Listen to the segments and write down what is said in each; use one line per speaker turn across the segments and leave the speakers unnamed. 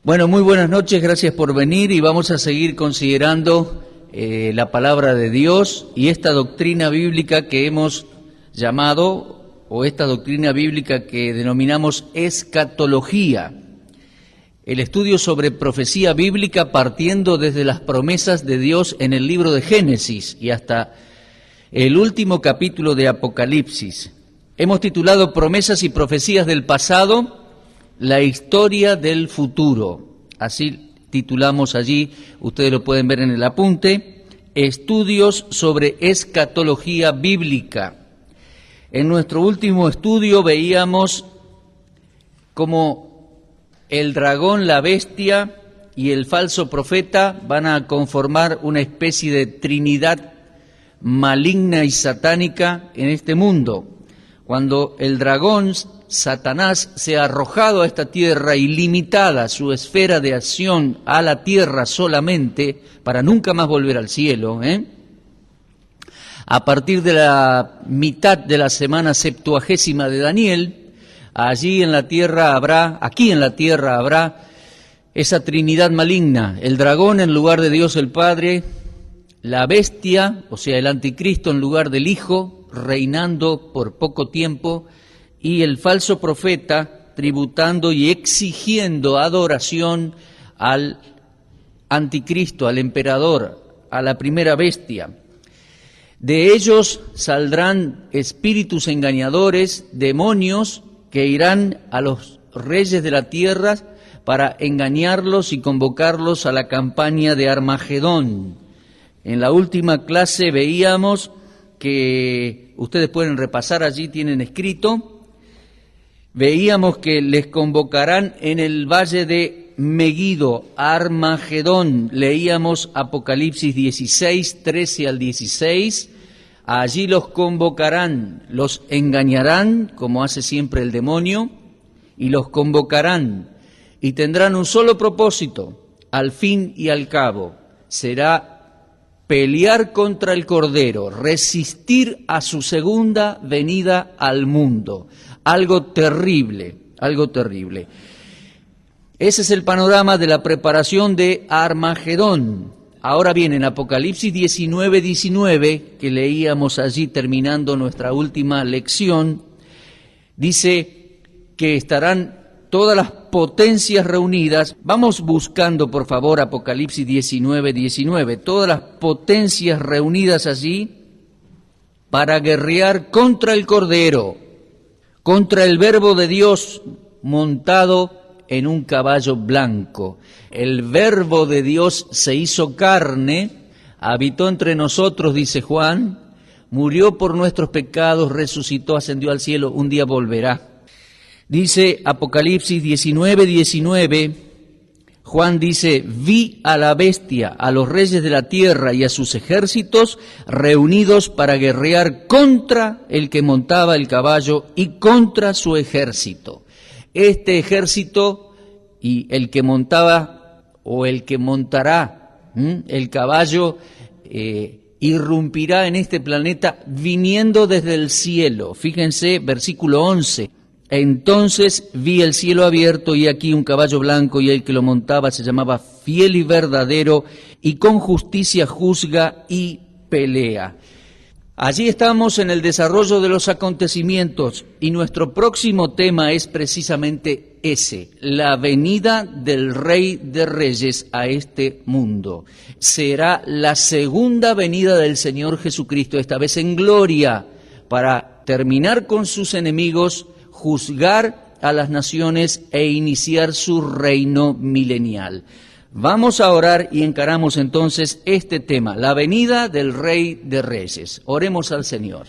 Bueno, muy buenas noches, gracias por venir y vamos a seguir considerando la palabra de Dios y esta doctrina bíblica que hemos llamado, o esta doctrina bíblica que denominamos escatología, el estudio sobre profecía bíblica partiendo desde las promesas de Dios en el libro de Génesis y hasta el último capítulo de Apocalipsis. Hemos titulado Promesas y profecías del pasado, la historia del futuro. Así titulamos allí, ustedes lo pueden ver en el apunte, estudios sobre escatología bíblica. En nuestro último estudio veíamos cómo el dragón, la bestia y el falso profeta van a conformar una especie de trinidad maligna y satánica en este mundo. Cuando el dragón, Satanás, sea arrojado a esta tierra y limitada su esfera de acción a la tierra solamente, para nunca más volver al cielo, a partir de la mitad de la semana 70ª de Daniel, aquí en la tierra habrá esa trinidad maligna, el dragón en lugar de Dios el Padre, la bestia, o sea el anticristo en lugar del Hijo, reinando por poco tiempo, y el falso profeta tributando y exigiendo adoración al anticristo, al emperador, a la primera bestia. De ellos saldrán espíritus engañadores, demonios, que irán a los reyes de la tierra para engañarlos y convocarlos a la campaña de Armagedón. En la última clase veíamos que ustedes pueden repasar, allí tienen escrito, veíamos que les convocarán en el valle de Meguido, Armagedón. Leíamos Apocalipsis 16, 13 al 16. Allí los convocarán, los engañarán, como hace siempre el demonio, y los convocarán, y tendrán un solo propósito, al fin y al cabo, será pelear contra el Cordero, resistir a su segunda venida al mundo. Algo terrible, algo terrible. Ese es el panorama de la preparación de Armagedón. Ahora bien, en Apocalipsis 19, que leíamos allí terminando nuestra última lección, dice que estarán todas las potencias reunidas. Vamos buscando, por favor, Apocalipsis 19, todas las potencias reunidas allí para guerrear contra el Cordero, contra el Verbo de Dios montado en un caballo blanco. El Verbo de Dios se hizo carne, habitó entre nosotros, dice Juan, murió por nuestros pecados, resucitó, ascendió al cielo, un día volverá. Dice Apocalipsis 19, Juan dice, vi a la bestia, a los reyes de la tierra y a sus ejércitos reunidos para guerrear contra el que montaba el caballo y contra su ejército. Este ejército y el que montaba o el que montará el caballo irrumpirá en este planeta viniendo desde el cielo. Fíjense, versículo 11. Entonces vi el cielo abierto y aquí un caballo blanco y el que lo montaba se llamaba Fiel y Verdadero y con justicia juzga y pelea. Allí estamos en el desarrollo de los acontecimientos y nuestro próximo tema es precisamente ese, la venida del Rey de Reyes a este mundo. Será la segunda venida del Señor Jesucristo, esta vez en gloria, para terminar con sus enemigos, juzgar a las naciones e iniciar su reino milenial. Vamos a orar y encaramos entonces este tema, la venida del Rey de Reyes. Oremos al Señor.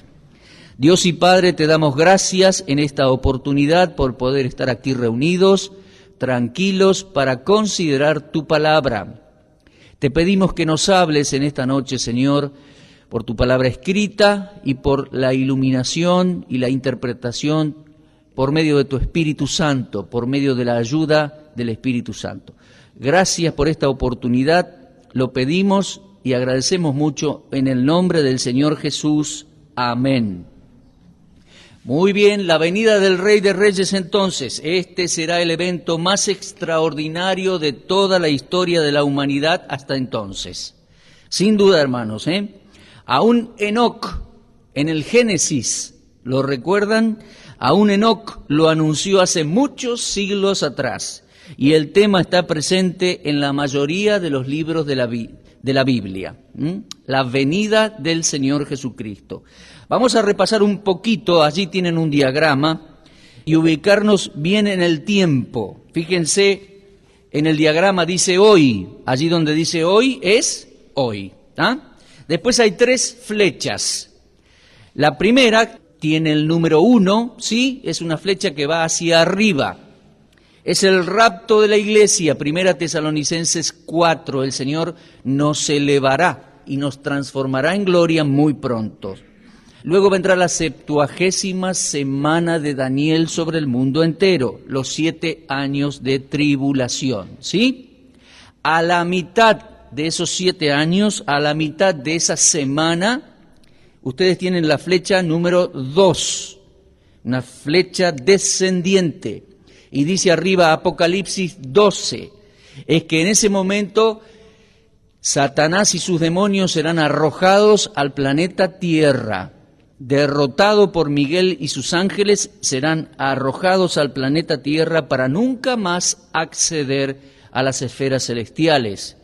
Dios y Padre, te damos gracias en esta oportunidad por poder estar aquí reunidos, tranquilos, para considerar tu palabra. Te pedimos que nos hables en esta noche, Señor, por tu palabra escrita y por la iluminación y la interpretación por medio de tu Espíritu Santo, por medio de la ayuda del Espíritu Santo. Gracias por esta oportunidad, lo pedimos y agradecemos mucho en el nombre del Señor Jesús. Amén. Muy bien, la venida del Rey de Reyes entonces. Este será el evento más extraordinario de toda la historia de la humanidad hasta entonces. Sin duda, hermanos, Aún Enoc, en el Génesis, ¿lo recuerdan? Aún Enoc lo anunció hace muchos siglos atrás. Y el tema está presente en la mayoría de los libros de la Biblia. La venida del Señor Jesucristo. Vamos a repasar un poquito, allí tienen un diagrama, y ubicarnos bien en el tiempo. Fíjense, en el diagrama dice hoy, allí donde dice hoy es hoy. Después hay 3 flechas. La primera tiene el número 1, ¿sí? Es una flecha que va hacia arriba. Es el rapto de la iglesia, 1 Tesalonicenses 4. El Señor nos elevará y nos transformará en gloria muy pronto. Luego vendrá la 70ª semana de Daniel sobre el mundo entero, los 7 años de tribulación, ¿sí? A la mitad de esos 7 años, a la mitad de esa semana, ustedes tienen la flecha número 2, una flecha descendiente. Y dice arriba Apocalipsis 12, es que en ese momento Satanás y sus demonios serán arrojados al planeta Tierra. Derrotado por Miguel y sus ángeles, serán arrojados al planeta Tierra para nunca más acceder a las esferas celestiales.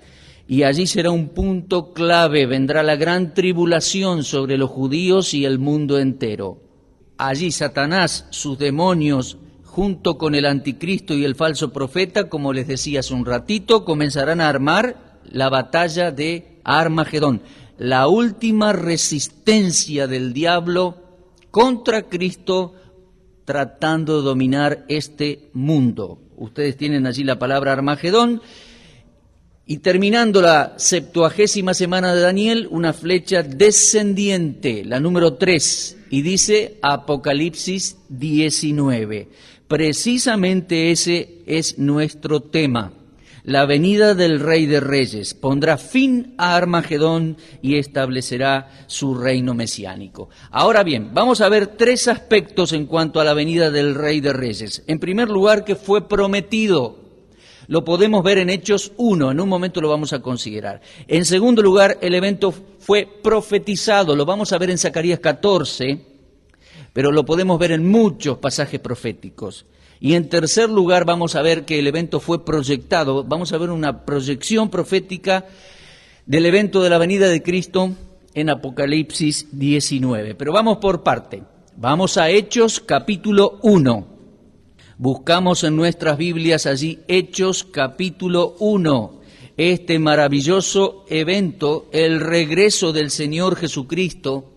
Y allí será un punto clave, vendrá la gran tribulación sobre los judíos y el mundo entero. Allí Satanás, sus demonios, junto con el anticristo y el falso profeta, como les decía hace un ratito, comenzarán a armar la batalla de Armagedón. La última resistencia del diablo contra Cristo tratando de dominar este mundo. Ustedes tienen allí la palabra Armagedón. Y terminando la 70ª semana de Daniel, una flecha descendiente, la número 3, y dice Apocalipsis 19. Precisamente ese es nuestro tema. La venida del Rey de Reyes pondrá fin a Armagedón y establecerá su reino mesiánico. Ahora bien, vamos a ver 3 aspectos en cuanto a la venida del Rey de Reyes. En primer lugar, que fue prometido. Lo podemos ver en Hechos 1, en un momento lo vamos a considerar. En segundo lugar, el evento fue profetizado, lo vamos a ver en Zacarías 14, pero lo podemos ver en muchos pasajes proféticos. Y en tercer lugar vamos a ver que el evento fue proyectado, vamos a ver una proyección profética del evento de la venida de Cristo en Apocalipsis 19. Pero vamos por parte, vamos a Hechos capítulo 1. Buscamos en nuestras Biblias allí Hechos capítulo 1, este maravilloso evento, el regreso del Señor Jesucristo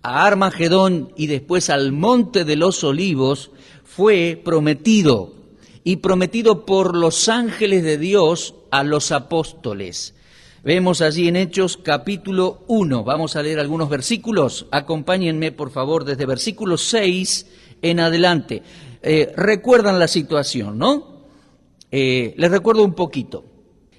a Armagedón y después al Monte de los Olivos, fue prometido, y prometido por los ángeles de Dios a los apóstoles. Vemos allí en Hechos capítulo 1, vamos a leer algunos versículos, acompáñenme por favor desde versículo 6 en adelante. Recuerdan la situación, ¿no? Les recuerdo un poquito.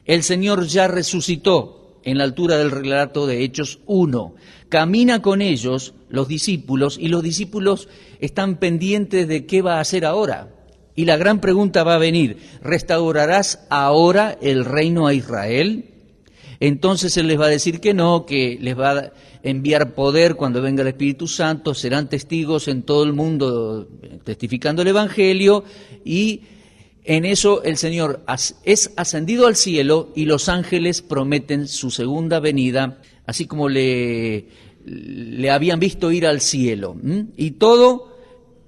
El Señor ya resucitó en la altura del relato de Hechos 1. Camina con ellos los discípulos y los discípulos están pendientes de qué va a hacer ahora. Y la gran pregunta va a venir, ¿restaurarás ahora el reino a Israel? Entonces Él les va a decir que no, que les va a enviar poder cuando venga el Espíritu Santo, serán testigos en todo el mundo testificando el Evangelio, y en eso el Señor es ascendido al cielo y los ángeles prometen su segunda venida, así como le habían visto ir al cielo. Y todo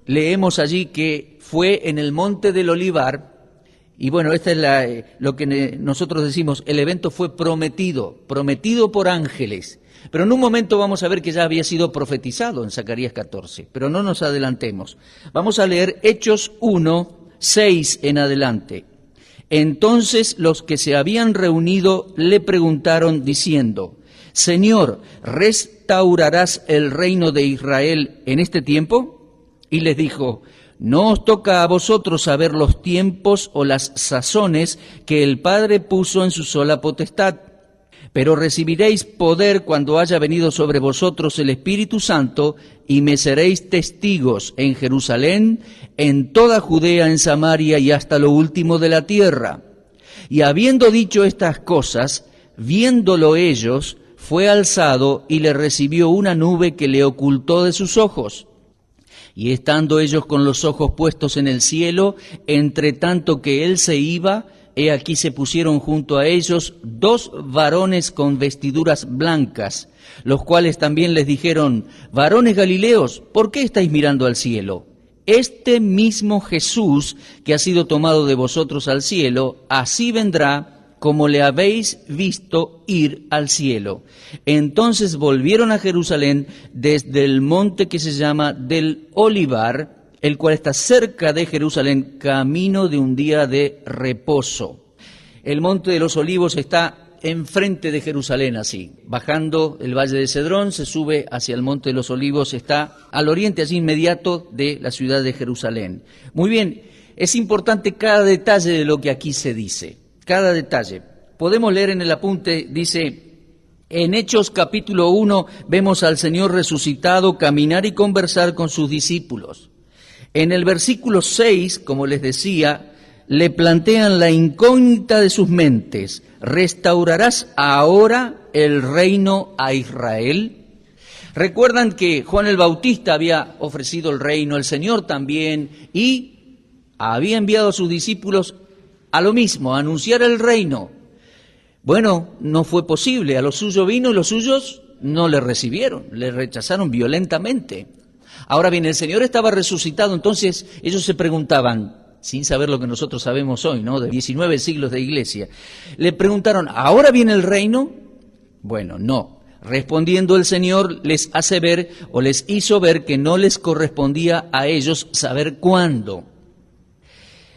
leemos allí que fue en el Monte del Olivar. Y bueno, esta es lo que nosotros decimos, el evento fue prometido por ángeles. Pero en un momento vamos a ver que ya había sido profetizado en Zacarías 14, pero no nos adelantemos. Vamos a leer Hechos 1, 6 en adelante. Entonces los que se habían reunido le preguntaron diciendo, Señor, ¿restaurarás el reino de Israel en este tiempo? Y les dijo, no os toca a vosotros saber los tiempos o las sazones que el Padre puso en su sola potestad, Pero recibiréis poder cuando haya venido sobre vosotros el Espíritu Santo, y me seréis testigos en Jerusalén, en toda Judea, en Samaria y hasta lo último de la tierra. Y habiendo dicho estas cosas, viéndolo ellos, fue alzado y le recibió una nube que le ocultó de sus ojos. Y estando ellos con los ojos puestos en el cielo, entre tanto que él se iba, he aquí se pusieron junto a ellos 2 varones con vestiduras blancas, los cuales también les dijeron: varones Galileos, ¿por qué estáis mirando al cielo? Este mismo Jesús que ha sido tomado de vosotros al cielo, así vendrá como le habéis visto ir al cielo. Entonces volvieron a Jerusalén desde el monte que se llama del Olivar, el cual está cerca de Jerusalén, camino de un día de reposo. El monte de los Olivos está enfrente de Jerusalén, así. Bajando el valle de Cedrón, se sube hacia el monte de los Olivos, está al oriente, allí inmediato de la ciudad de Jerusalén. Muy bien, es importante cada detalle de lo que aquí se dice. Cada detalle. Podemos leer en el apunte, dice, en Hechos capítulo 1, vemos al Señor resucitado caminar y conversar con sus discípulos. En el versículo 6, como les decía, le plantean la incógnita de sus mentes: ¿restaurarás ahora el reino a Israel? Recuerdan que Juan el Bautista había ofrecido el reino, el Señor también, y había enviado a sus discípulos a lo mismo, a anunciar el reino. Bueno, no fue posible, a los suyos vino y los suyos no le recibieron, le rechazaron violentamente. Ahora bien, el Señor estaba resucitado, entonces ellos se preguntaban, sin saber lo que nosotros sabemos hoy, ¿no?, de 19 siglos de iglesia, le preguntaron, ¿ahora viene el reino? Bueno, no. Respondiendo el Señor les hace ver, o les hizo ver, que no les correspondía a ellos saber cuándo.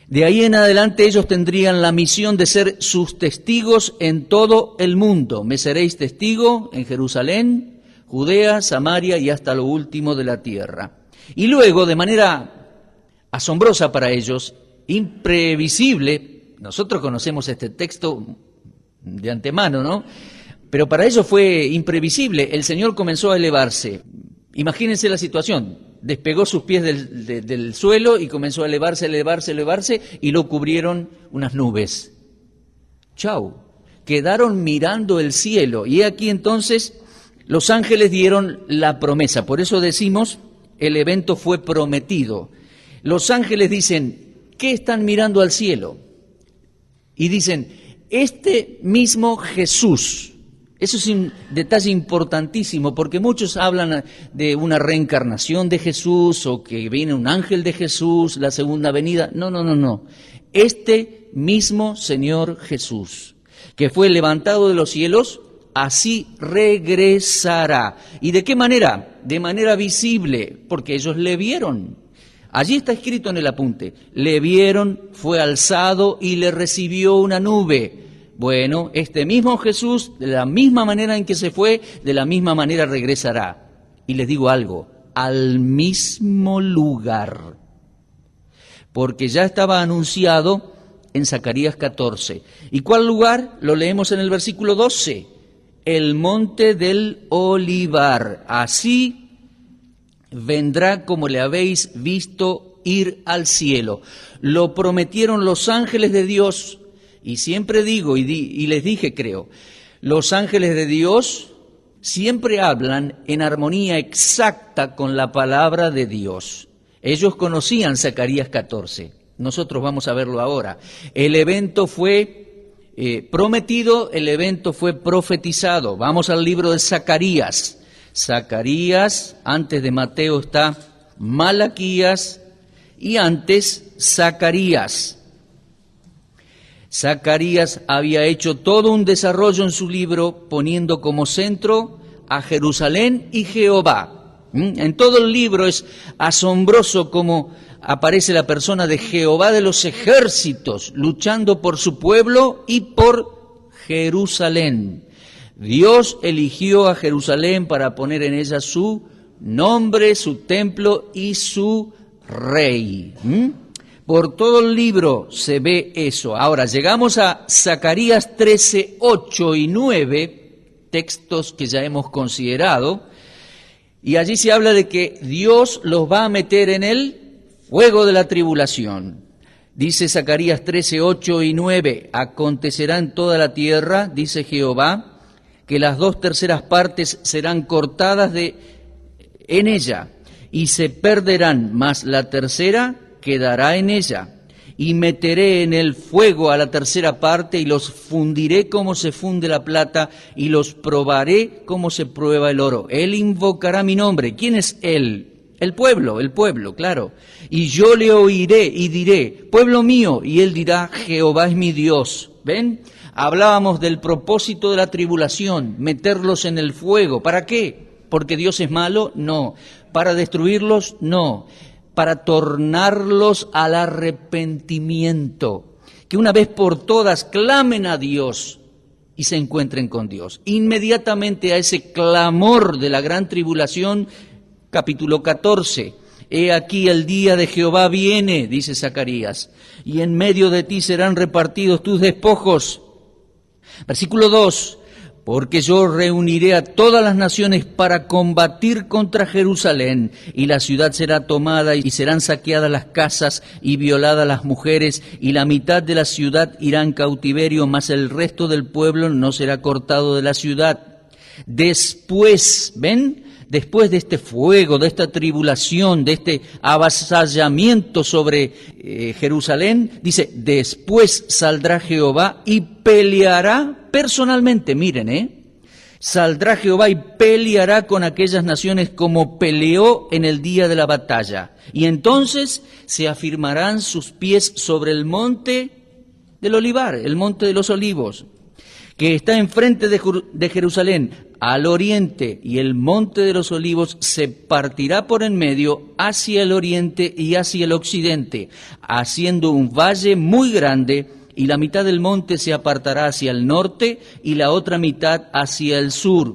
De ahí en adelante ellos tendrían la misión de ser sus testigos en todo el mundo. Me seréis testigo en Jerusalén, Judea, Samaria y hasta lo último de la tierra. Y luego, de manera asombrosa para ellos, imprevisible, nosotros conocemos este texto de antemano, ¿no? Pero para ellos fue imprevisible. El Señor comenzó a elevarse. Imagínense la situación. Despegó sus pies del suelo y comenzó a elevarse, y lo cubrieron unas nubes. ¡Chau! Quedaron mirando el cielo. Y aquí entonces los ángeles dieron la promesa. Por eso decimos, el evento fue prometido. Los ángeles dicen, ¿qué están mirando al cielo? Y dicen, este mismo Jesús. Eso es un detalle importantísimo, porque muchos hablan de una reencarnación de Jesús, o que viene un ángel de Jesús, la segunda venida. No. Este mismo Señor Jesús, que fue levantado de los cielos, así regresará. ¿Y de qué manera? De manera visible, porque ellos le vieron. Allí está escrito en el apunte, le vieron, fue alzado y le recibió una nube. Bueno, este mismo Jesús, de la misma manera en que se fue, de la misma manera regresará. Y les digo algo, al mismo lugar. Porque ya estaba anunciado en Zacarías 14. ¿Y cuál lugar? Lo leemos en el versículo 12. El monte del Olivar. Así vendrá como le habéis visto ir al cielo. Lo prometieron los ángeles de Dios. Y siempre digo, y les dije, creo, los ángeles de Dios siempre hablan en armonía exacta con la palabra de Dios. Ellos conocían Zacarías 14, nosotros vamos a verlo ahora. El evento fue prometido, el evento fue profetizado. Vamos al libro de Zacarías. Zacarías, antes de Mateo está Malaquías y antes Zacarías. Zacarías había hecho todo un desarrollo en su libro poniendo como centro a Jerusalén y Jehová. En todo el libro es asombroso cómo aparece la persona de Jehová de los ejércitos luchando por su pueblo y por Jerusalén. Dios eligió a Jerusalén para poner en ella su nombre, su templo y su rey. Por todo el libro se ve eso. Ahora, llegamos a Zacarías 13, 8 y 9, textos que ya hemos considerado, y allí se habla de que Dios los va a meter en el fuego de la tribulación. Dice Zacarías 13, 8 y 9, acontecerá en toda la tierra, dice Jehová, que las 2/3 partes serán cortadas en ella, y se perderán, mas la tercera quedará en ella. Y meteré en el fuego a la 3/4 parte, y los fundiré como se funde la plata, y los probaré como se prueba el oro. Él invocará mi nombre. ¿Quién es él? El pueblo, claro. Y yo le oiré y diré, pueblo mío, y él dirá, Jehová es mi Dios. ¿Ven? Hablábamos del propósito de la tribulación, meterlos en el fuego. ¿Para qué? ¿Porque Dios es malo? No. ¿Para destruirlos? No. Para tornarlos al arrepentimiento, que una vez por todas clamen a Dios y se encuentren con Dios. Inmediatamente a ese clamor de la gran tribulación, capítulo 14, he aquí el día de Jehová viene, dice Zacarías, y en medio de ti serán repartidos tus despojos. Versículo 2, porque yo reuniré a todas las naciones para combatir contra Jerusalén, y la ciudad será tomada, y serán saqueadas las casas y violadas las mujeres, y la mitad de la ciudad irá en cautiverio, mas el resto del pueblo no será cortado de la ciudad. Después, ¿ven? Después de este fuego, de esta tribulación, de este avasallamiento sobre Jerusalén, dice, después saldrá Jehová y peleará personalmente, miren, saldrá Jehová y peleará con aquellas naciones como peleó en el día de la batalla. Y entonces se afirmarán sus pies sobre el monte del Olivar, el monte de los olivos, que está enfrente de Jerusalén, al oriente, y el monte de los olivos se partirá por en medio hacia el oriente y hacia el occidente, haciendo un valle muy grande, y la mitad del monte se apartará hacia el norte y la otra mitad hacia el sur.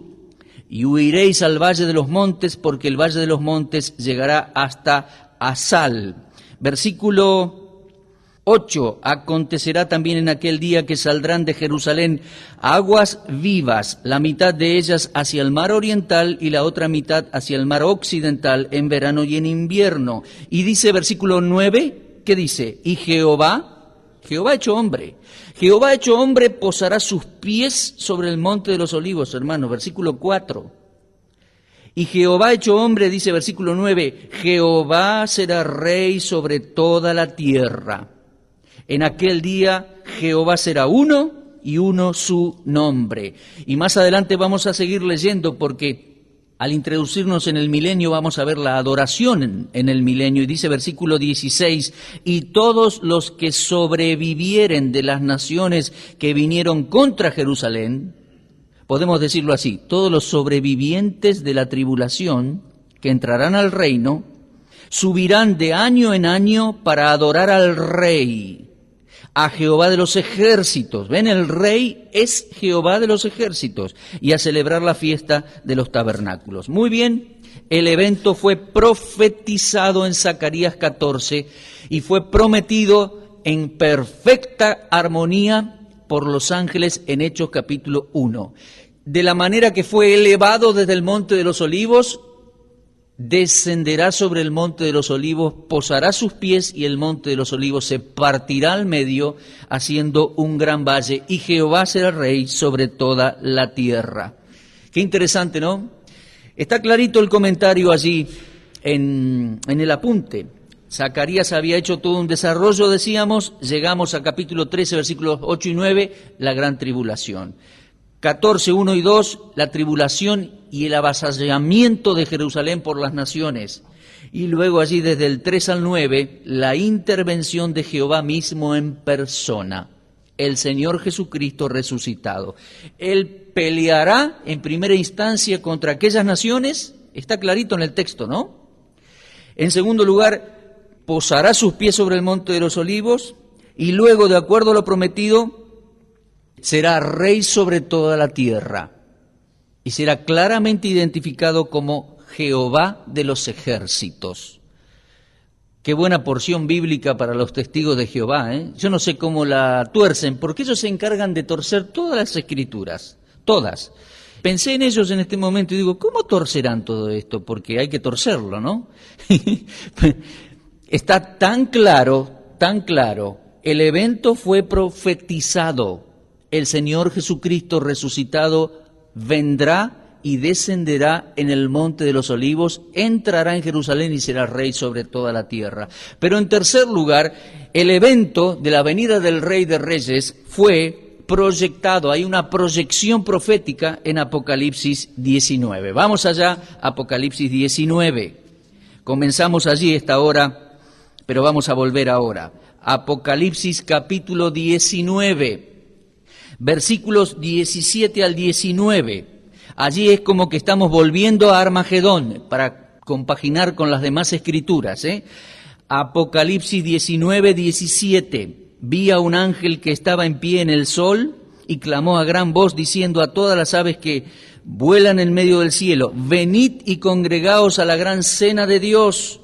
Y huiréis al valle de los montes, porque el valle de los montes llegará hasta Asal. Versículo 8, acontecerá también en aquel día que saldrán de Jerusalén aguas vivas, la mitad de ellas hacia el mar oriental y la otra mitad hacia el mar occidental, en verano y en invierno. Y dice versículo 9, ¿qué dice? Y Jehová hecho hombre, posará sus pies sobre el monte de los olivos, hermanos, versículo 4. Y Jehová hecho hombre, dice versículo 9, Jehová será rey sobre toda la tierra. En aquel día Jehová será uno y uno su nombre. Y más adelante vamos a seguir leyendo, porque al introducirnos en el milenio vamos a ver la adoración en el milenio. Y dice versículo 16, y todos los que sobrevivieren de las naciones que vinieron contra Jerusalén, podemos decirlo así, todos los sobrevivientes de la tribulación que entrarán al reino, subirán de año en año para adorar al Rey, a Jehová de los ejércitos. ¿Ven? El Rey es Jehová de los ejércitos, y a celebrar la fiesta de los tabernáculos. Muy bien, el evento fue profetizado en Zacarías 14 y fue prometido en perfecta armonía por los ángeles en Hechos capítulo 1. De la manera que fue elevado desde el monte de los olivos, descenderá sobre el monte de los olivos, posará sus pies, y el monte de los olivos se partirá al medio, haciendo un gran valle, y Jehová será rey sobre toda la tierra. Qué interesante, ¿no? Está clarito el comentario allí en el apunte. Zacarías había hecho todo un desarrollo, decíamos, llegamos a capítulo 13, versículos 8 y 9, la gran tribulación. 14, 1 y 2, la tribulación y el avasallamiento de Jerusalén por las naciones. Y luego allí desde el 3 al 9, la intervención de Jehová mismo en persona, el Señor Jesucristo resucitado. Él peleará en primera instancia contra aquellas naciones, está clarito en el texto, ¿no? En segundo lugar, posará sus pies sobre el monte de los olivos, y luego, de acuerdo a lo prometido, será rey sobre toda la tierra, y será claramente identificado como Jehová de los ejércitos. Qué buena porción bíblica para los testigos de Jehová, ¿eh? Yo no sé cómo la tuercen, porque ellos se encargan de torcer todas las escrituras, todas. Pensé en ellos en este momento y digo, ¿cómo torcerán todo esto? Porque hay que torcerlo, ¿no? Está tan claro, tan claro. El evento fue profetizado. El Señor Jesucristo resucitado vendrá y descenderá en el Monte de los Olivos, entrará en Jerusalén y será rey sobre toda la tierra. Pero en tercer lugar, el evento de la venida del Rey de Reyes fue proyectado, hay una proyección profética en Apocalipsis 19. Vamos allá, Apocalipsis 19. Comenzamos allí esta hora, pero vamos a volver ahora. Apocalipsis capítulo 19, versículos 17 al 19. Allí es como que estamos volviendo a Armagedón para compaginar con las demás escrituras. Apocalipsis 19, 17. Vi a un ángel que estaba en pie en el sol y clamó a gran voz diciendo a todas las aves que vuelan en medio del cielo: venid y congregaos a la gran cena de Dios,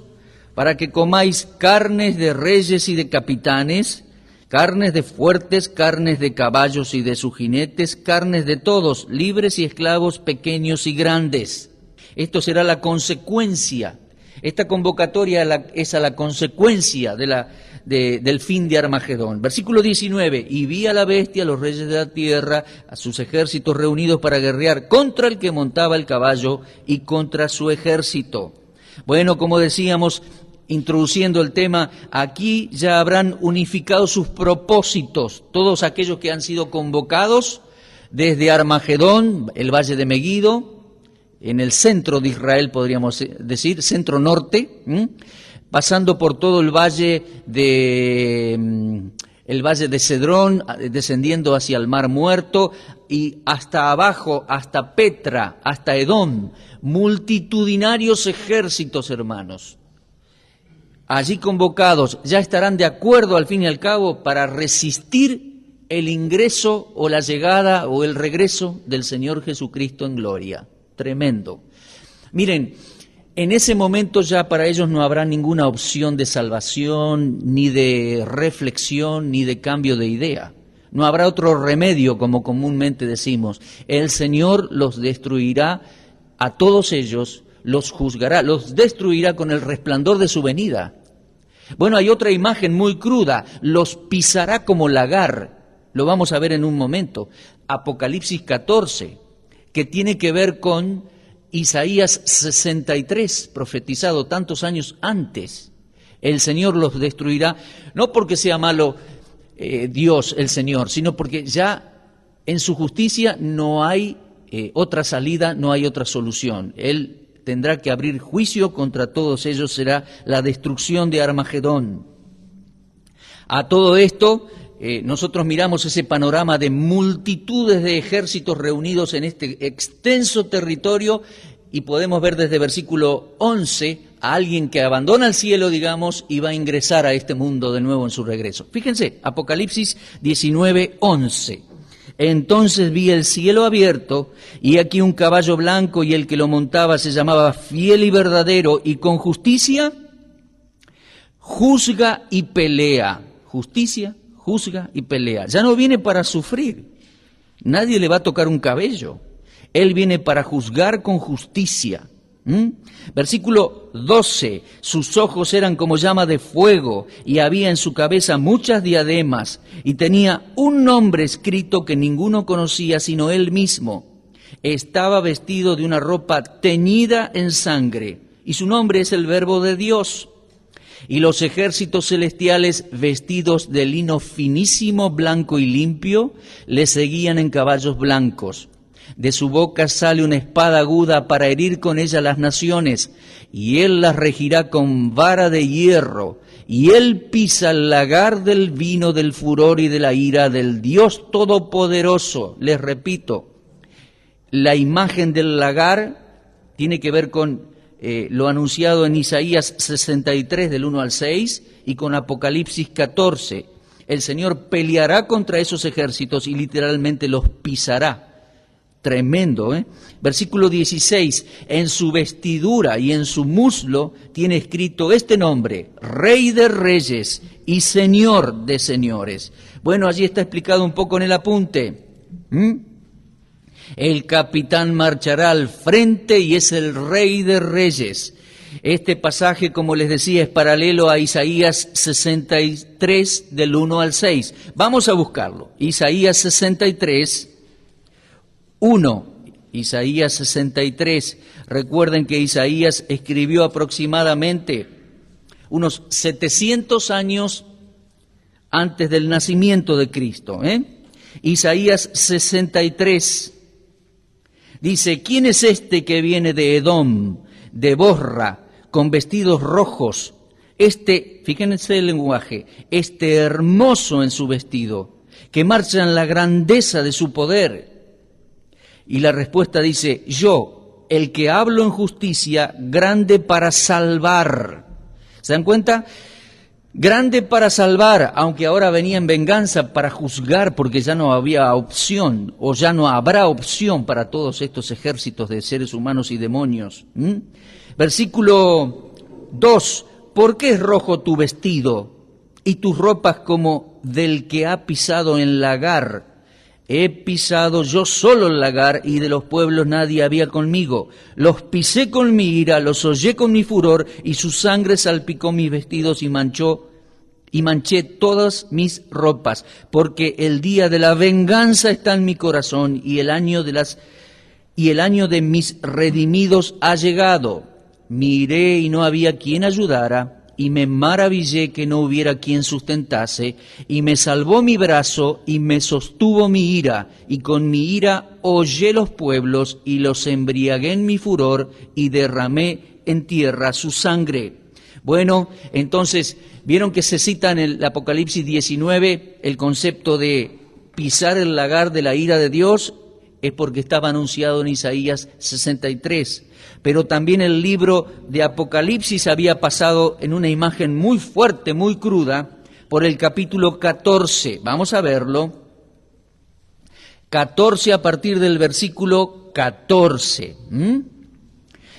para que comáis carnes de reyes y de capitanes, carnes de fuertes, carnes de caballos y de sus jinetes, carnes de todos, libres y esclavos, pequeños y grandes. Esto será la consecuencia. Esta convocatoria es a la consecuencia del fin de Armagedón. Versículo 19, y vi a la bestia, a los reyes de la tierra, a sus ejércitos reunidos para guerrear contra el que montaba el caballo y contra su ejército. Bueno, como decíamos, introduciendo el tema, aquí ya habrán unificado sus propósitos, todos aquellos que han sido convocados desde Armagedón, el valle de Meguido, en el centro de Israel, podríamos decir, centro norte, pasando por todo el valle de Cedrón, descendiendo hacia el Mar Muerto, y hasta abajo, hasta Petra, hasta Edom, multitudinarios ejércitos, hermanos. Allí convocados, ya estarán de acuerdo al fin y al cabo para resistir el ingreso o la llegada o el regreso del Señor Jesucristo en gloria. Tremendo. Miren, en ese momento ya para ellos no habrá ninguna opción de salvación, ni de reflexión, ni de cambio de idea. No habrá otro remedio, como comúnmente decimos. El Señor los destruirá a todos ellos, los juzgará, los destruirá con el resplandor de su venida. Bueno, hay otra imagen muy cruda, los pisará como lagar. Lo vamos a ver en un momento. Apocalipsis 14, que tiene que ver con Isaías 63, profetizado tantos años antes. El Señor los destruirá, no porque sea malo Dios, el Señor, sino porque ya en su justicia no hay otra salida, no hay otra solución. Él tendrá que abrir juicio contra todos ellos, será la destrucción de Armagedón. A todo esto, nosotros miramos ese panorama de multitudes de ejércitos reunidos en este extenso territorio y podemos ver desde versículo 11 a alguien que abandona el cielo, digamos, y va a ingresar a este mundo de nuevo en su regreso. Fíjense, Apocalipsis 19, 11. Entonces vi el cielo abierto, y aquí un caballo blanco, y el que lo montaba se llamaba Fiel y Verdadero, y con justicia juzga y pelea. Justicia, juzga y pelea. Ya no viene para sufrir, nadie le va a tocar un cabello. Él viene para juzgar con justicia. Versículo 12, sus ojos eran como llama de fuego y había en su cabeza muchas diademas y tenía un nombre escrito que ninguno conocía sino él mismo. Estaba vestido de una ropa teñida en sangre y su nombre es el Verbo de Dios. Y los ejércitos celestiales vestidos de lino finísimo, blanco y limpio, le seguían en caballos blancos. De su boca sale una espada aguda para herir con ella las naciones, y él las regirá con vara de hierro, y él pisa el lagar del vino del furor y de la ira del Dios Todopoderoso. Les repito, la imagen del lagar tiene que ver con lo anunciado en Isaías 63 del 1 al 6 y con Apocalipsis 14. El Señor peleará contra esos ejércitos y literalmente los pisará. Tremendo, ¿eh? Versículo 16, en su vestidura y en su muslo tiene escrito este nombre, Rey de Reyes y Señor de Señores. Bueno, allí está explicado un poco en el apunte. El capitán marchará al frente y es el Rey de Reyes. Este pasaje, como les decía, es paralelo a Isaías 63, del 1 al 6. Vamos a buscarlo. Isaías 63, 1. Isaías 63. Recuerden que Isaías escribió aproximadamente unos 700 años antes del nacimiento de Cristo. Isaías 63 dice: ¿quién es este que viene de Edom, de Bosra, con vestidos rojos? Fíjense el lenguaje, hermoso en su vestido, que marcha en la grandeza de su poder. Y la respuesta dice: yo, el que hablo en justicia, grande para salvar. ¿Se dan cuenta? Grande para salvar, aunque ahora venía en venganza para juzgar, porque ya no había opción, o ya no habrá opción para todos estos ejércitos de seres humanos y demonios. Versículo 2, ¿por qué es rojo tu vestido y tus ropas como del que ha pisado en lagar? He pisado yo solo el lagar, y de los pueblos nadie había conmigo. Los pisé con mi ira, los hollé con mi furor, y su sangre salpicó mis vestidos y manché todas mis ropas, porque el día de la venganza está en mi corazón, y el año de mis redimidos ha llegado. Miré y no había quien ayudara, y me maravillé que no hubiera quien sustentase, y me salvó mi brazo, y me sostuvo mi ira, y con mi ira hollé los pueblos, y los embriagué en mi furor, y derramé en tierra su sangre. Bueno, entonces, vieron que se cita en el Apocalipsis 19 el concepto de pisar el lagar de la ira de Dios, es porque estaba anunciado en Isaías 63. Pero también el libro de Apocalipsis había pasado en una imagen muy fuerte, muy cruda, por el capítulo 14. Vamos a verlo. 14 a partir del versículo 14.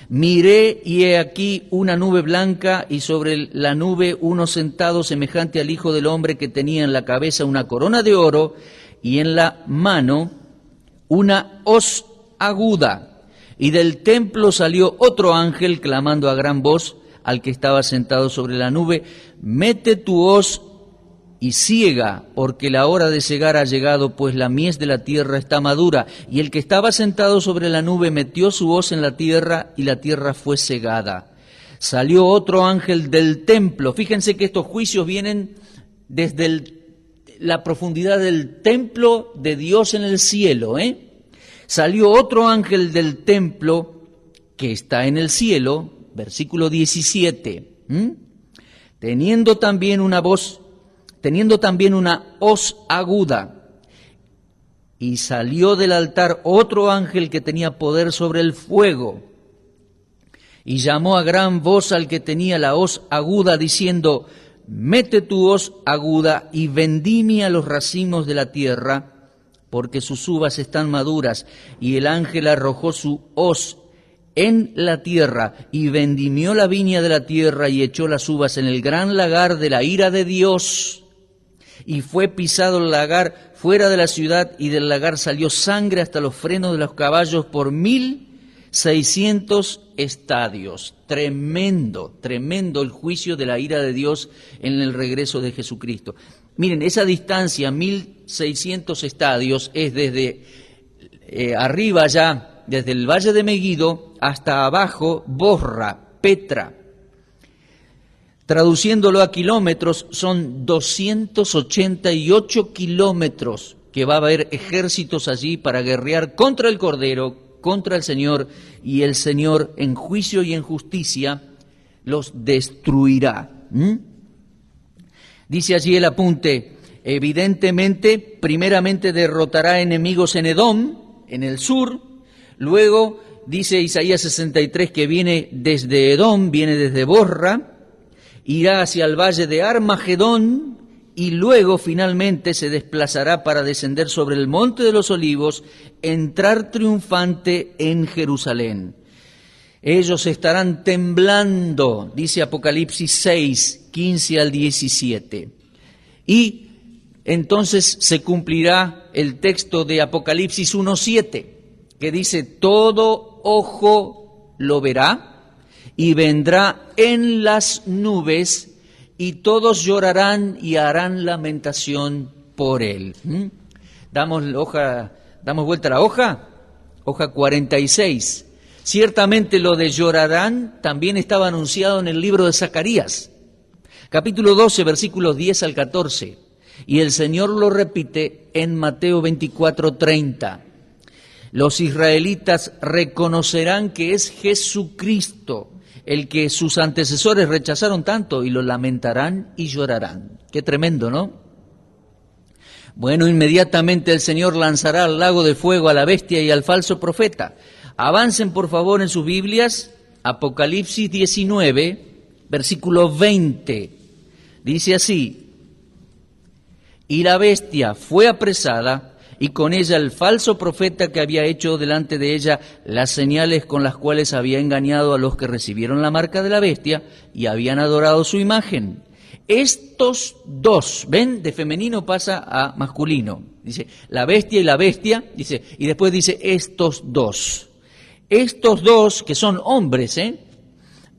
Miré y he aquí una nube blanca, y sobre la nube uno sentado semejante al Hijo del Hombre, que tenía en la cabeza una corona de oro y en la mano una hoz aguda. Y del templo salió otro ángel clamando a gran voz al que estaba sentado sobre la nube: mete tu hoz y siega, porque la hora de segar ha llegado, pues la mies de la tierra está madura. Y el que estaba sentado sobre la nube metió su hoz en la tierra, y la tierra fue segada. Salió otro ángel del templo. Fíjense que estos juicios vienen desde la profundidad del templo de Dios en el cielo, Salió otro ángel del templo que está en el cielo, versículo 17, teniendo también una hoz aguda. Y salió del altar otro ángel que tenía poder sobre el fuego, y llamó a gran voz al que tenía la hoz aguda, diciendo: mete tu hoz aguda y vendimia los racimos de la tierra, porque sus uvas están maduras. Y el ángel arrojó su hoz en la tierra, y vendimió la viña de la tierra, y echó las uvas en el gran lagar de la ira de Dios. Y fue pisado el lagar fuera de la ciudad, y del lagar salió sangre hasta los frenos de los caballos por 1600 estadios. Tremendo, tremendo el juicio de la ira de Dios en el regreso de Jesucristo. Miren, esa distancia, 1600 estadios, es desde arriba ya, desde el valle de Megiddo, hasta abajo, Bosra, Petra. Traduciéndolo a kilómetros, son 288 kilómetros que va a haber ejércitos allí para guerrear contra el Cordero, contra el Señor, y el Señor en juicio y en justicia los destruirá. Dice allí el apunte: evidentemente, primeramente derrotará enemigos en Edom, en el sur. Luego, dice Isaías 63, que viene desde Edom, viene desde Bosra, irá hacia el valle de Armagedón, y luego finalmente se desplazará para descender sobre el monte de los olivos, entrar triunfante en Jerusalén. Ellos estarán temblando, dice Apocalipsis 6, 15 al 17. Y entonces se cumplirá el texto de Apocalipsis 1, 7. que dice, todo ojo lo verá y vendrá en las nubes y todos llorarán y harán lamentación por él. Damos vuelta a la hoja 46. Ciertamente lo de llorarán también estaba anunciado en el libro de Zacarías, capítulo 12, versículos 10 al 14. Y el Señor lo repite en Mateo 24:30. Los israelitas reconocerán que es Jesucristo el que sus antecesores rechazaron tanto y lo lamentarán y llorarán. Qué tremendo, ¿no? Bueno, inmediatamente el Señor lanzará al lago de fuego a la bestia y al falso profeta. Avancen por favor en sus Biblias, Apocalipsis 19, versículo 20. Dice así, y la bestia fue apresada y con ella el falso profeta que había hecho delante de ella las señales con las cuales había engañado a los que recibieron la marca de la bestia y habían adorado su imagen. Estos dos, ven, de femenino pasa a masculino. Dice, la bestia, dice, y después dice estos dos. Estos dos, que son hombres,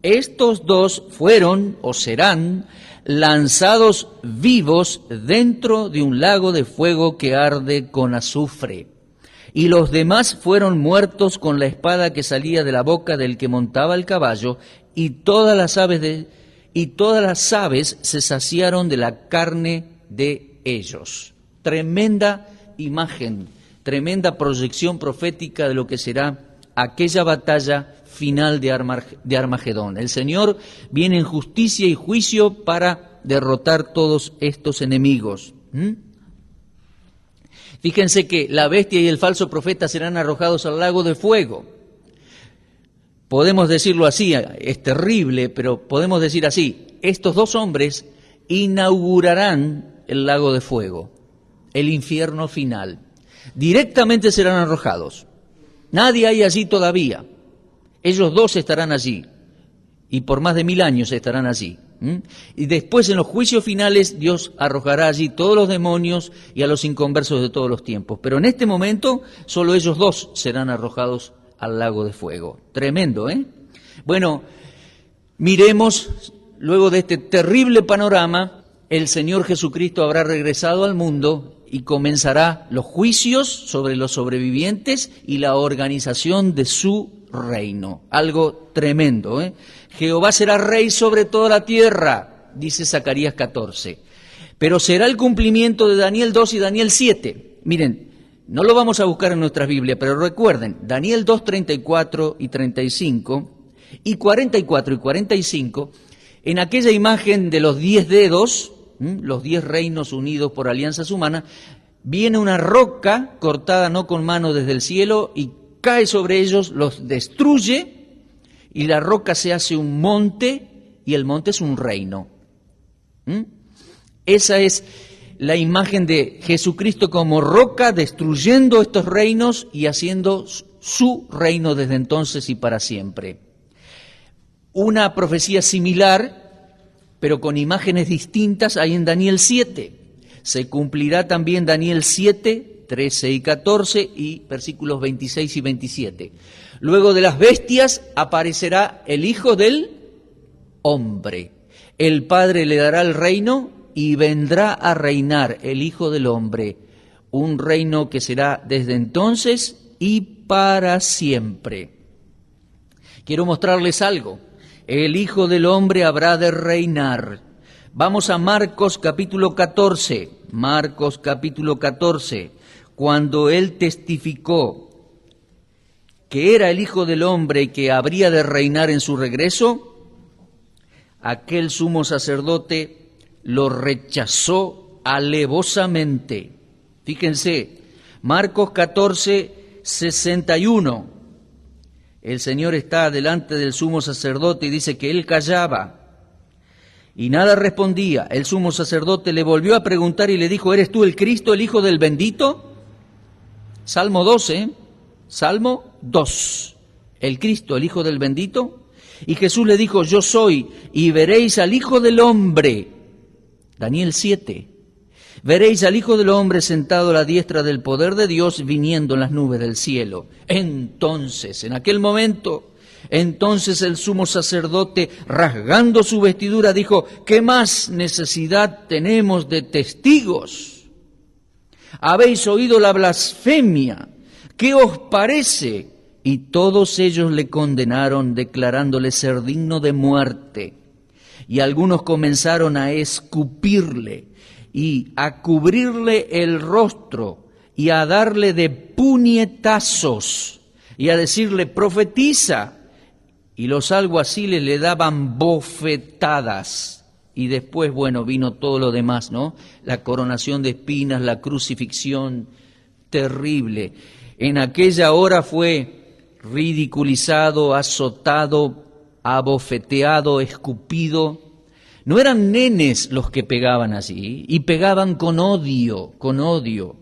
estos dos fueron o serán lanzados vivos dentro de un lago de fuego que arde con azufre. Y los demás fueron muertos con la espada que salía de la boca del que montaba el caballo, y todas las aves se saciaron de la carne de ellos. Tremenda imagen, tremenda proyección profética de lo que será aquella batalla final de Armagedón. El Señor viene en justicia y juicio para derrotar todos estos enemigos. Fíjense que la bestia y el falso profeta serán arrojados al lago de fuego. Podemos decirlo así, es terrible, pero podemos decir así, estos dos hombres inaugurarán el lago de fuego, el infierno final. Directamente serán arrojados. Nadie hay allí todavía. Ellos dos estarán allí, y por más de 1000 años estarán allí. Y después en los juicios finales Dios arrojará allí todos los demonios y a los inconversos de todos los tiempos. Pero en este momento solo ellos dos serán arrojados al lago de fuego. Tremendo, ¿eh? Bueno, miremos, luego de este terrible panorama, el Señor Jesucristo habrá regresado al mundo y comenzará los juicios sobre los sobrevivientes y la organización de su reino. Algo tremendo, ¿eh? Jehová será rey sobre toda la tierra, dice Zacarías 14. Pero será el cumplimiento de Daniel 2 y Daniel 7. Miren, no lo vamos a buscar en nuestras Biblias, pero recuerden, Daniel 2, 34 y 35, y 44 y 45, en aquella imagen de los 10 dedos, los 10 reinos unidos por alianzas humanas, viene una roca cortada no con mano desde el cielo y cae sobre ellos, los destruye y la roca se hace un monte y el monte es un reino. Esa es la imagen de Jesucristo como roca destruyendo estos reinos y haciendo su reino desde entonces y para siempre. Una profecía similar, pero con imágenes distintas, hay en Daniel 7. Se cumplirá también Daniel 7, 13 y 14 y versículos 26 y 27. Luego de las bestias aparecerá el Hijo del Hombre. El Padre le dará el reino y vendrá a reinar el Hijo del Hombre. Un reino que será desde entonces y para siempre. Quiero mostrarles algo. El Hijo del Hombre habrá de reinar. Vamos a Marcos capítulo 14. Marcos capítulo 14. Cuando él testificó que era el Hijo del Hombre y que habría de reinar en su regreso, aquel sumo sacerdote lo rechazó alevosamente. Fíjense, Marcos 14, 61. El Señor está delante del sumo sacerdote y dice que él callaba y nada respondía. El sumo sacerdote le volvió a preguntar y le dijo, ¿eres tú el Cristo, el Hijo del Bendito? Salmo 12, Salmo 2. El Cristo, el Hijo del Bendito. Y Jesús le dijo, yo soy, y veréis al Hijo del Hombre. Daniel 7. Veréis al Hijo del Hombre sentado a la diestra del poder de Dios, viniendo en las nubes del cielo. Entonces, en aquel momento, entonces el sumo sacerdote, rasgando su vestidura, dijo: ¿qué más necesidad tenemos de testigos? Habéis oído la blasfemia. ¿Qué os parece? Y todos ellos le condenaron, declarándole ser digno de muerte. Y algunos comenzaron a escupirle y a cubrirle el rostro y a darle de puñetazos y a decirle: profetiza. Y los alguaciles le daban bofetadas. Y después, bueno, vino todo lo demás, ¿no? La coronación de espinas, la crucifixión, terrible. En aquella hora fue ridiculizado, azotado, abofeteado, escupido. No eran nenes los que pegaban así, y pegaban con odio, con odio.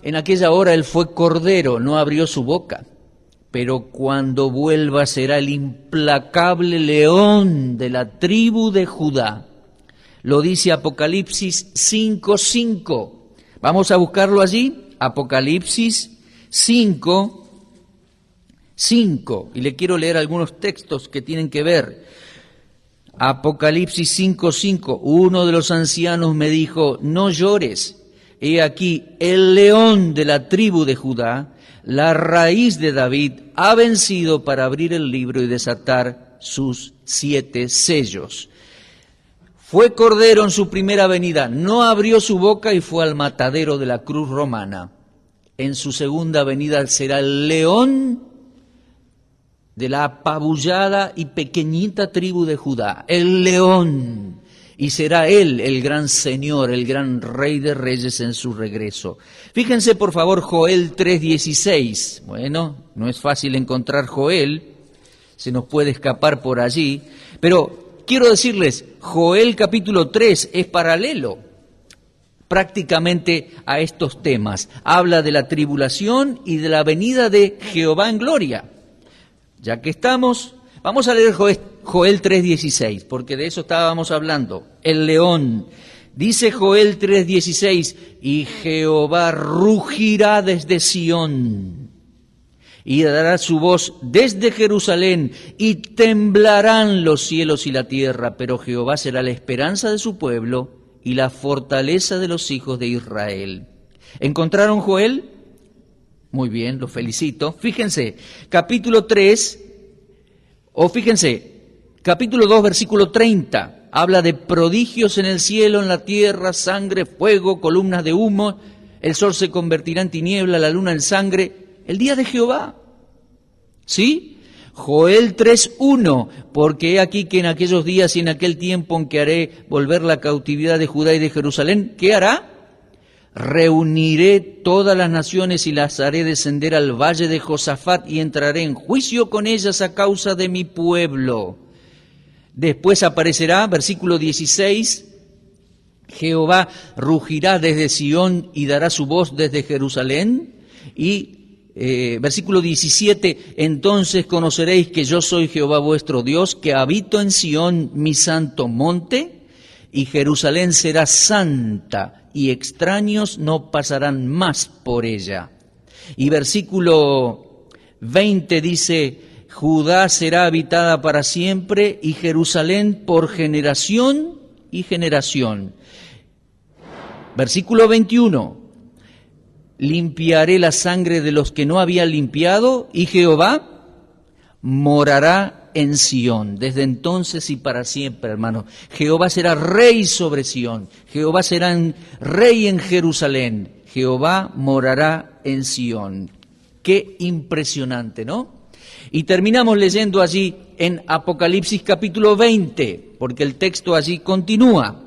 En aquella hora él fue cordero, no abrió su boca, pero cuando vuelva será el implacable león de la tribu de Judá. Lo dice Apocalipsis 5:5. Vamos a buscarlo allí, Apocalipsis 5:5. Y le quiero leer algunos textos que tienen que ver. Apocalipsis 5:5, uno de los ancianos me dijo: no llores, he aquí el león de la tribu de Judá, la raíz de David, ha vencido para abrir el libro y desatar sus 7 sellos. Fue cordero en su primera venida, no abrió su boca y fue al matadero de la cruz romana. En su segunda venida será el león de la apabullada y pequeñita tribu de Judá, el león, y será él el gran Señor, el gran Rey de Reyes en su regreso. Fíjense por favor Joel 3:16. Bueno, no es fácil encontrar Joel, se nos puede escapar por allí, pero quiero decirles, Joel capítulo 3 es paralelo prácticamente a estos temas. Habla de la tribulación y de la venida de Jehová en gloria. Ya que estamos, vamos a leer Joel 3:16, porque de eso estábamos hablando. El león. Dice Joel 3:16, y Jehová rugirá desde Sión, y dará su voz desde Jerusalén, y temblarán los cielos y la tierra, pero Jehová será la esperanza de su pueblo y la fortaleza de los hijos de Israel. ¿Encontraron Joel? Muy bien, los felicito. Fíjense, capítulo 3, capítulo 2, versículo 30, habla de prodigios en el cielo, en la tierra, sangre, fuego, columnas de humo, el sol se convertirá en tiniebla, la luna en sangre, el día de Jehová. ¿Sí? Joel 3:1, porque he aquí que en aquellos días y en aquel tiempo en que haré volver la cautividad de Judá y de Jerusalén, ¿qué hará? Reuniré todas las naciones y las haré descender al valle de Josafat y entraré en juicio con ellas a causa de mi pueblo. Después aparecerá, versículo 16, Jehová rugirá desde Sión y dará su voz desde Jerusalén. Y versículo 17, entonces conoceréis que yo soy Jehová vuestro Dios, que habito en Sión, mi santo monte, y Jerusalén será santa, y extraños no pasarán más por ella. Y versículo 20 dice, Judá será habitada para siempre y Jerusalén por generación y generación. Versículo 21, limpiaré la sangre de los que no habían limpiado y Jehová morará en Sión, desde entonces y para siempre, hermano. Jehová será rey sobre Sión, Jehová será rey en Jerusalén, Jehová morará en Sión. Qué impresionante, ¿no? Y terminamos leyendo allí en Apocalipsis capítulo 20, porque el texto allí continúa.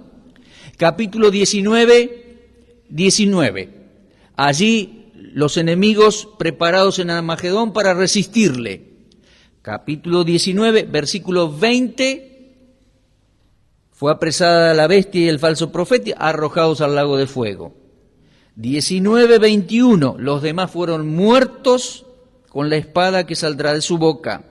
Capítulo 19. Allí los enemigos preparados en Armagedón para resistirle. Capítulo 19, versículo 20, fue apresada la bestia y el falso profeta, arrojados al lago de fuego. 19:21, los demás fueron muertos con la espada que saldrá de su boca.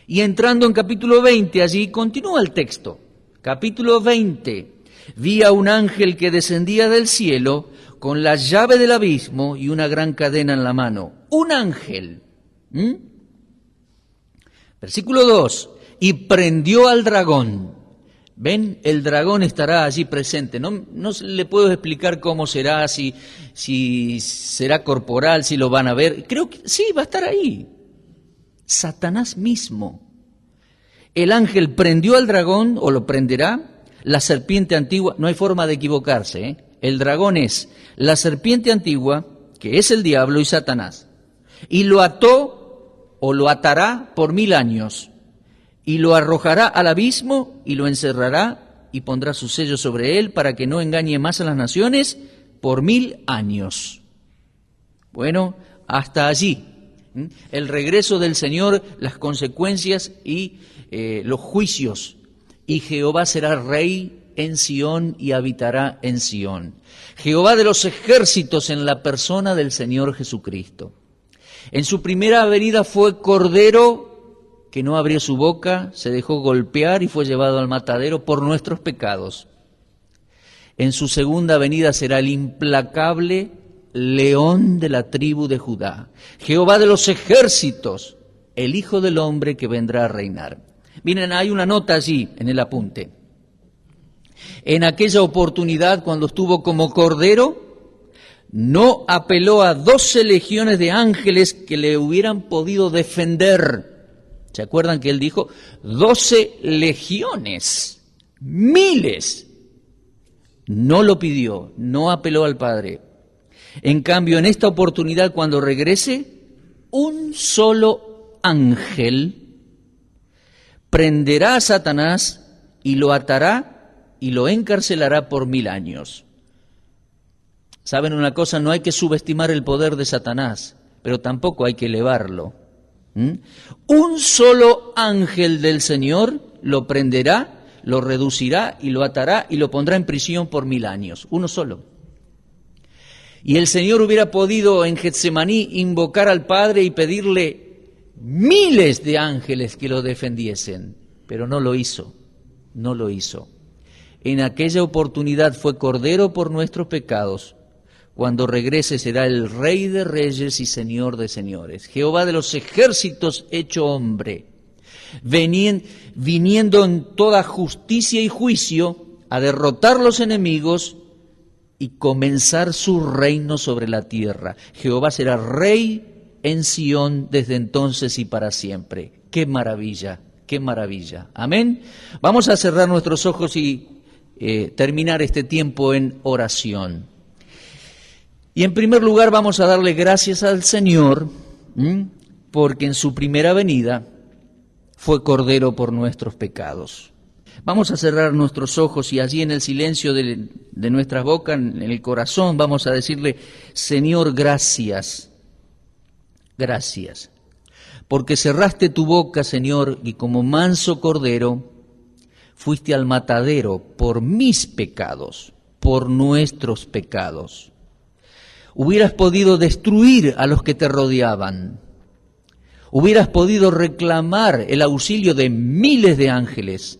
Y entrando en capítulo 20, allí continúa el texto. Capítulo 20, Vi a un ángel que descendía del cielo con la llave del abismo y una gran cadena en la mano. Un ángel. Versículo 2. Y prendió al dragón. ¿Ven? El dragón estará allí presente. No le puedo explicar cómo será, si será corporal, si lo van a ver. Creo que sí, va a estar ahí. Satanás mismo. El ángel prendió al dragón, o lo prenderá, la serpiente antigua. No hay forma de equivocarse, ¿eh? El dragón es la serpiente antigua, que es el diablo y Satanás. Y lo ató, o lo atará por 1000 años. Y lo arrojará al abismo y lo encerrará y pondrá su sello sobre él para que no engañe más a las naciones por 1000 años. Bueno, hasta allí. El regreso del Señor, las consecuencias y los juicios. Y Jehová será rey en Sión y habitará en Sión. Jehová de los ejércitos en la persona del Señor Jesucristo. En su primera venida fue cordero que no abrió su boca, se dejó golpear y fue llevado al matadero por nuestros pecados. En su segunda venida será el implacable león de la tribu de Judá, Jehová de los ejércitos, el Hijo del Hombre que vendrá a reinar. Miren, hay una nota allí en el apunte. En aquella oportunidad, cuando estuvo como cordero, no apeló a 12 legiones de ángeles que le hubieran podido defender. ¿Se acuerdan que él dijo 12 legiones, miles? No lo pidió, no apeló al Padre. En cambio, en esta oportunidad, cuando regrese, un solo ángel prenderá a Satanás y lo atará y lo encarcelará por 1000 años. ¿Saben una cosa? No hay que subestimar el poder de Satanás, pero tampoco hay que elevarlo. Un solo ángel del Señor lo prenderá, lo reducirá y lo atará y lo pondrá en prisión por 1000 años. Uno solo. Y el Señor hubiera podido en Getsemaní invocar al Padre y pedirle miles de ángeles que lo defendiesen, pero no lo hizo, no lo hizo. En aquella oportunidad fue cordero por nuestros pecados. Cuando regrese será el Rey de reyes y Señor de señores. Jehová de los ejércitos hecho hombre, viniendo en toda justicia y juicio a derrotar los enemigos y comenzar su reino sobre la tierra. Jehová será Rey en Sión desde entonces y para siempre. ¡Qué maravilla! ¡Qué maravilla! Amén. Vamos a cerrar nuestros ojos y terminar este tiempo en oración. Y en primer lugar vamos a darle gracias al Señor, porque en su primera venida fue cordero por nuestros pecados. Vamos a cerrar nuestros ojos y allí en el silencio de nuestras bocas, en el corazón, vamos a decirle: Señor, gracias, gracias, porque cerraste tu boca, Señor, y como manso cordero fuiste al matadero por mis pecados, por nuestros pecados. Hubieras podido destruir a los que te rodeaban. Hubieras podido reclamar el auxilio de miles de ángeles.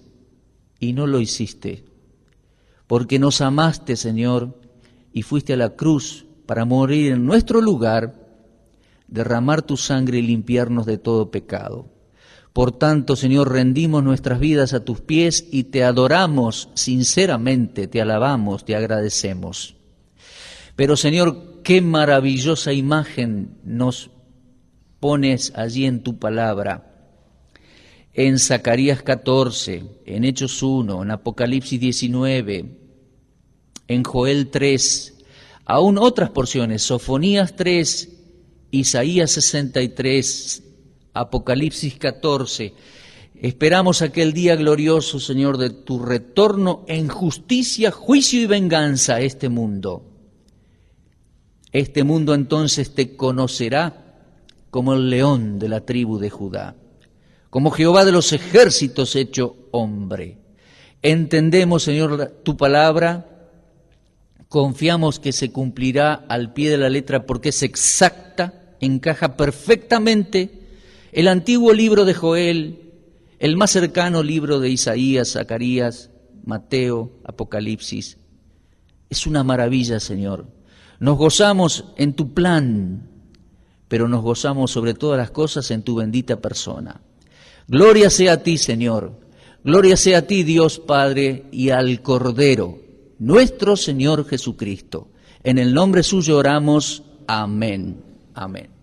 Y no lo hiciste. Porque nos amaste, Señor, y fuiste a la cruz para morir en nuestro lugar, derramar tu sangre y limpiarnos de todo pecado. Por tanto, Señor, rendimos nuestras vidas a tus pies y te adoramos sinceramente, te alabamos, te agradecemos. Pero, Señor, qué maravillosa imagen nos pones allí en tu palabra. En Zacarías 14, en Hechos 1, en Apocalipsis 19, en Joel 3, aún otras porciones, Sofonías 3, Isaías 63, Apocalipsis 14. Esperamos aquel día glorioso, Señor, de tu retorno en justicia, juicio y venganza a este mundo. Este mundo entonces te conocerá como el león de la tribu de Judá, como Jehová de los ejércitos hecho hombre. Entendemos, Señor, tu palabra, confiamos que se cumplirá al pie de la letra porque es exacta, encaja perfectamente el antiguo libro de Joel, el más cercano libro de Isaías, Zacarías, Mateo, Apocalipsis. Es una maravilla, Señor. Nos gozamos en tu plan, pero nos gozamos sobre todas las cosas en tu bendita persona. Gloria sea a ti, Señor. Gloria sea a ti, Dios Padre, y al Cordero, nuestro Señor Jesucristo. En el nombre suyo oramos. Amén. Amén.